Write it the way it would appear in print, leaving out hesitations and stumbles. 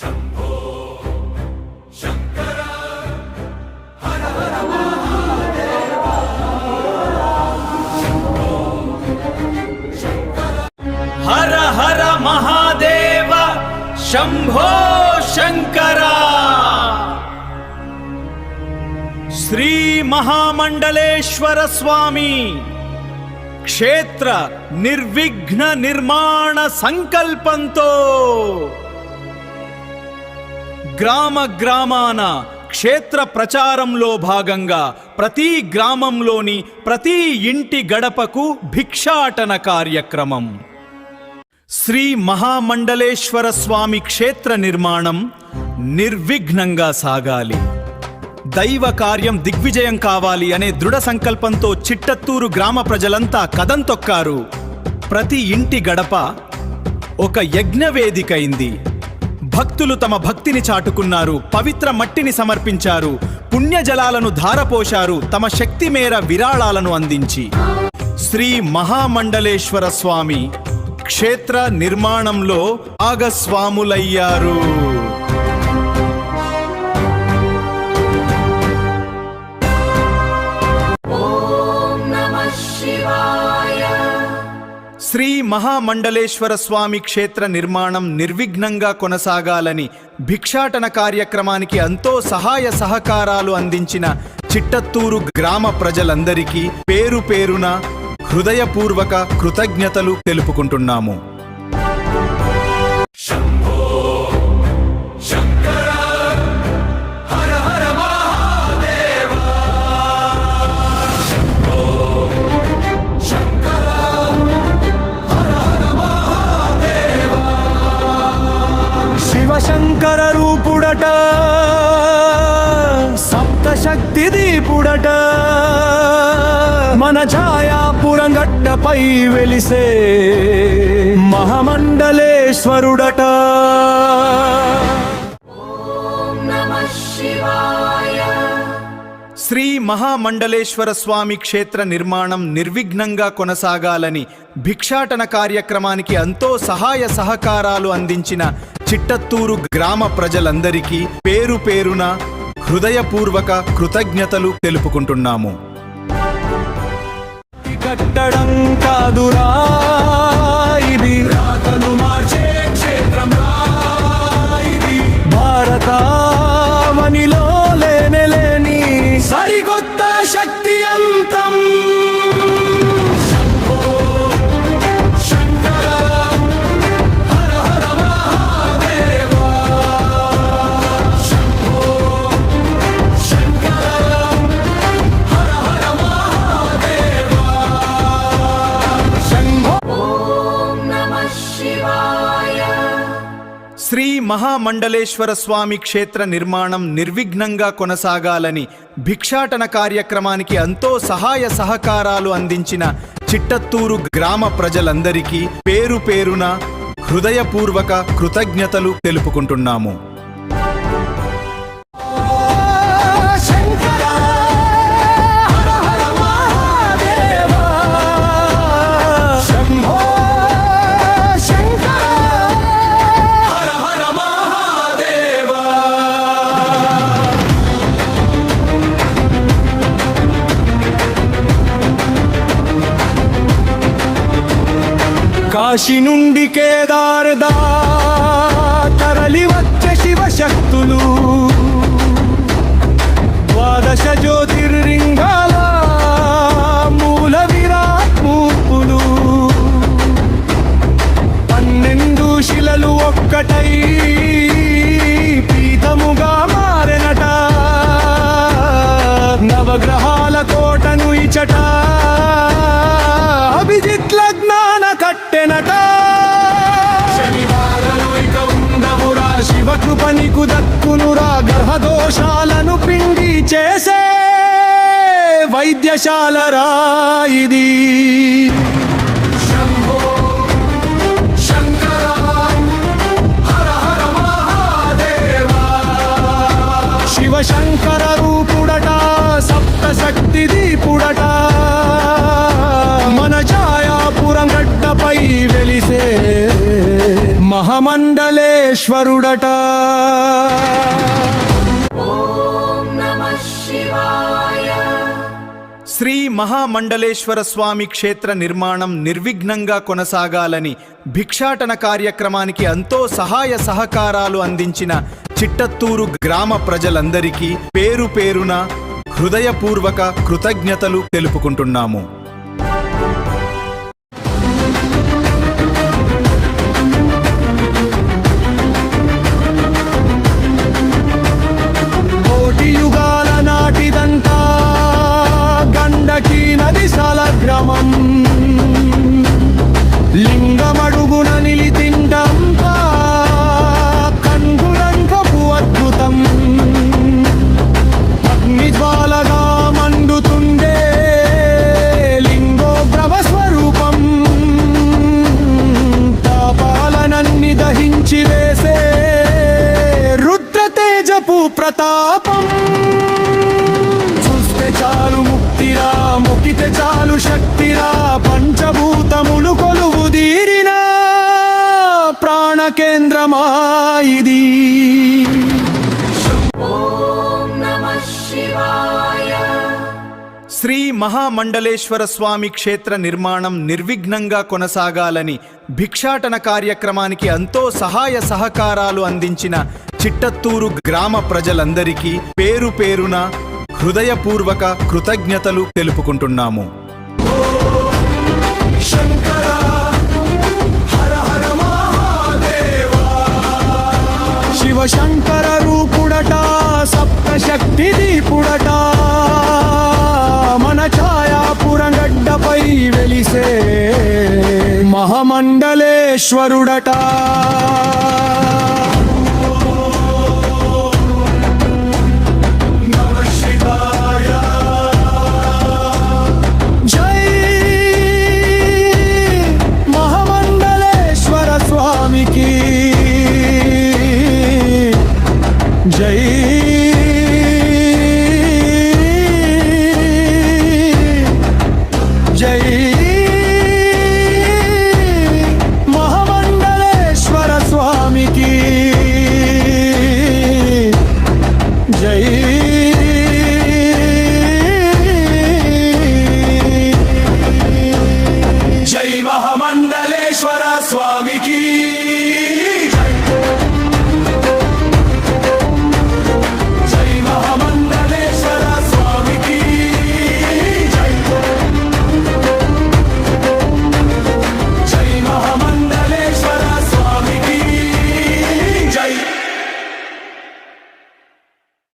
హర హర మహాదేవ శంభో శంకర. శ్రీ మహామండలేశ్వర స్వామి క్షేత్ర నిర్విఘ్న నిర్మాణ సంకల్పంతో గ్రామ గ్రామాన క్షేత్ర ప్రచారంలో భాగంగా ప్రతి గ్రామంలోని ప్రతి ఇంటి గడపకు భిక్షాటన కార్యక్రమం. శ్రీ మహామండలేశ్వర స్వామి క్షేత్ర నిర్మాణం నిర్విఘ్నంగా సాగాలి, దైవ కార్యం దిగ్విజయం కావాలి అనే దృఢ సంకల్పంతో చిట్టత్తూరు గ్రామ ప్రజలంతా కదం తొక్కారు. ప్రతి ఇంటి గడప ఒక యజ్ఞవేదిక అయింది. భక్తులు తమ భక్తిని చాటుకున్నారు, పవిత్ర మట్టిని సమర్పించారు, పుణ్యజలాలను ధారపోశారు, తమ శక్తి మేర విరాళాలను అందించి శ్రీ మహామండలేశ్వర స్వామి క్షేత్ర నిర్మాణంలో భాగస్వాములయ్యారు. శ్రీ మహామండలేశ్వర స్వామి క్షేత్ర నిర్మాణం నిర్విఘ్నంగా కొనసాగాలని భిక్షాటన కార్యక్రమానికి ఎంతో సహాయ సహకారాలు అందించిన చిట్టత్తూరు గ్రామ ప్రజలందరికీ పేరు పేరున హృదయపూర్వక కృతజ్ఞతలు తెలుపుకుంటున్నాము. శివశంకర రూపుడట, సప్తశక్తి దీపుడట, మన ఛాయాపురం గడ్డపై వెలిసే మహామండలేశ్వరుడట. శ్రీ మహామండలేశ్వర స్వామి క్షేత్ర నిర్మాణం నిర్విఘ్నంగా కొనసాగాలని భిక్షాటన కార్యక్రమానికి ఎంతో సహాయ సహకారాలు అందించిన చిట్టత్తూరు గ్రామ ప్రజలందరికీ పేరు పేరున హృదయపూర్వక కృతజ్ఞతలు తెలుపుకుంటున్నాము. కట్టడం కాదురా ఇది, రాతను మార్చే క్షేత్రం ఇది, భారతావనిలో లేని సరికొత్త శక్తి అంతం. శ్రీ మహామండలేశ్వర స్వామి క్షేత్ర నిర్మాణం నిర్విఘ్నంగా కొనసాగాలని భిక్షాటన కార్యక్రమానికి ఎంతో సహాయ సహకారాలు అందించిన చిట్టత్తూరు గ్రామ ప్రజలందరికీ పేరు పేరున హృదయపూర్వక కృతజ్ఞతలు తెలుపుకుంటున్నాము. కాశీ నుండి కేదార్దా తరలి వచ్చే శివశక్తులు, ద్వాదశ జ్యోతిర్లింగాల మూల విరాట్ మూర్తులు, 12 శిలలు ఒక్కటై పీఠముగా మారెనట, నవగ్రహాల కోటను ఇచట అభిజిత్ లగ్నాన కట్టెనట. శివకృప నీకు దక్కునురా, గ్రహదోషాలను పిండి చేసే వైద్యశాలరా ఇది. శివశంకర రూపుడట, సప్తశక్తి దీపుడట, మన ఛాయాపురం గడ్డపై వెలిసే మహామండలేశ్వరుడట. మహామండలేశ్వరుడట శ్రీ మహామండలేశ్వర స్వామి క్షేత్ర నిర్మాణం నిర్విఘ్నంగా కొనసాగాలని భిక్షాటన కార్యక్రమానికి ఎంతో సహాయ సహకారాలు అందించిన చిట్టత్తూరు గ్రామ ప్రజలందరికీ పేరు పేరున హృదయపూర్వక కృతజ్ఞతలు తెలుపుకుంటున్నాము. కోటి యుగాల నాటిదంతా గండకీ నది సలగ్రమం లింగమడుగున నిలితిండంతా కంగులంకపు అద్భుతం అగ్నిజ్వాలగా మండుతుండే లింగోద్భవ స్వరూపం తాపాలనన్ని దహించి వేసే రుద్రతేజపు ప్రతాపం చూస్తే చాలు ముక్తిరా మొక్కితే చాలు శక్తిరా పంచభూతములు కొలువు దీరిన ప్రాణ కేంద్రమా ఇది శ్రీ మహామండలేశ్వర స్వామి క్షేత్ర నిర్మాణం నిర్విఘ్నంగా కొనసాగాలని భిక్షాటన కార్యక్రమానికి ఎంతో సహాయ సహకారాలు అందించిన చిట్టత్తూరు గ్రామ ప్రజలందరికీ పేరు పేరున హృదయపూర్వక కృతజ్ఞతలు తెలుపుకుంటున్నాము. శంకర హర హర మహాదేవా శివశంకర రూపుడట సప్తశక్తి దీపుడట మన ఛాయాపురంగడ్డపై వెలిసే మహామండలేశ్వరుడట